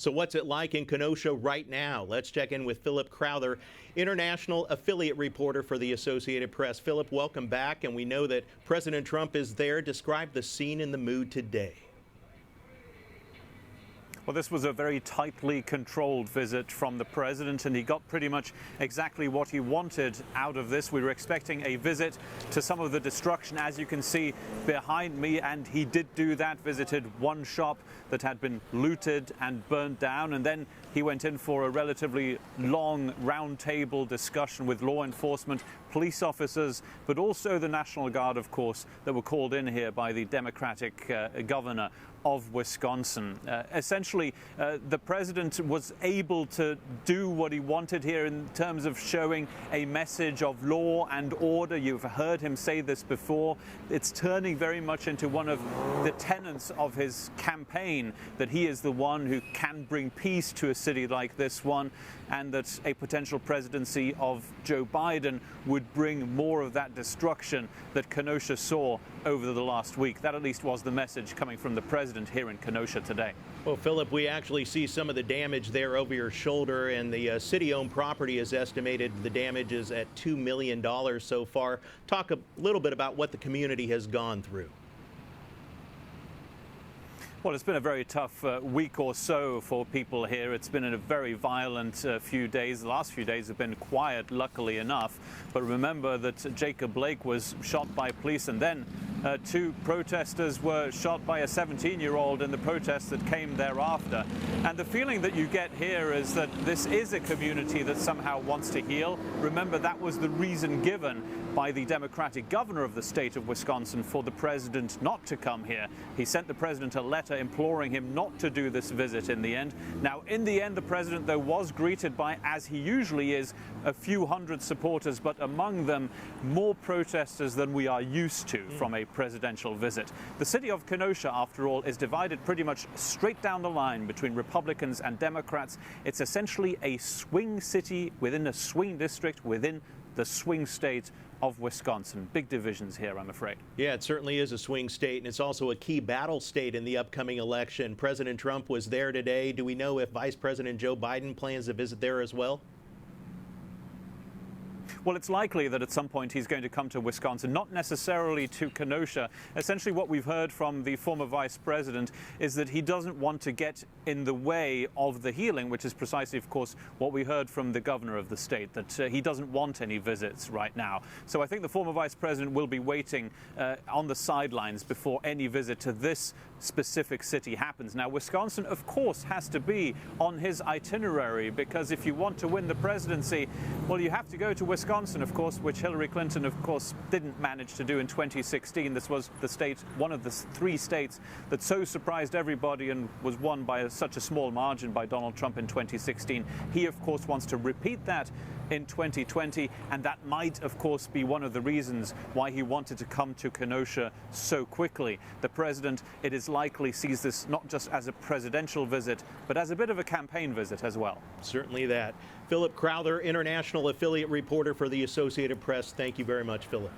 So what's it like in Kenosha right now? Let's check in with Philip Crowther, international affiliate reporter for the Associated Press. Philip, welcome back. And we know that President Trump is there. Describe the scene and the mood today. Well, this was a very tightly controlled visit from the president, and he got pretty much exactly what he wanted out of this. We were expecting a visit to some of the destruction, as you can see behind me, and he did do that, visited one shop that had been looted and burned down, and then he went in for a relatively long roundtable discussion with law enforcement, police officers, but also the National Guard, of course, that were called in here by the Democratic governor of Wisconsin. Essentially, the president was able to do what he wanted here in terms of showing a message of law and order. You've heard him say this before. It's turning very much into one of the tenets of his campaign, that he is the one who can bring peace to a city like this one, and that a potential presidency of Joe Biden would bring more of that destruction that Kenosha saw over the last week. That at least was the message coming from the president here in Kenosha today. Well, Philip, we actually see some of the damage there over your shoulder, and the city-owned property is estimated the damage is at $2 million so far. Talk a little bit about what the community has gone through. Well, it's been a very tough week or so for people here. It's been a very violent few days. The last few days have been quiet, luckily enough. But remember that Jacob Blake was shot by police, and then two protesters were shot by a 17-year-old in the protests that came thereafter. And the feeling that you get here is that this is a community that somehow wants to heal. Remember, that was the reason given by the Democratic governor of the state of Wisconsin for the president not to come here. He sent the president a letter imploring him not to do this visit in the end. Now, in the end, the president, though, was greeted by, as he usually is, a few hundred supporters, but among them, more protesters than we are used to from a presidential visit. The city of Kenosha, after all, is divided pretty much straight down the line between Republicans and Democrats. It's essentially a swing city within a swing district within the swing state of Wisconsin. Big divisions here, I'm afraid. Yeah, it certainly is a swing state, and it's also a key battle state in the upcoming election. President Trump was there today. Do we know if Vice President Joe Biden plans to visit there as well? Well, it's likely that at some point he's going to come to Wisconsin, not necessarily to Kenosha. Essentially, what we've heard from the former vice president is that he doesn't want to get in the way of the healing, which is precisely, of course, what we heard from the governor of the state, that he doesn't want any visits right now. So I think the former vice president will be waiting on the sidelines before any visit to this specific city happens. Now, Wisconsin, of course, has to be on his itinerary, because if you want to win the presidency, well, you have to go to Wisconsin, of course, which Hillary Clinton, of course, didn't manage to do in 2016. This was the state, one of the three states that so surprised everybody and was won by such a small margin by Donald Trump in 2016. He, of course, wants to repeat that in 2020, and that might, of course, be one of the reasons why he wanted to come to Kenosha so quickly. The president, it is likely, sees this not just as a presidential visit, but as a bit of a campaign visit as well. Certainly that. Philip Crowther, international affiliate reporter for the Associated Press. Thank you very much, Philip.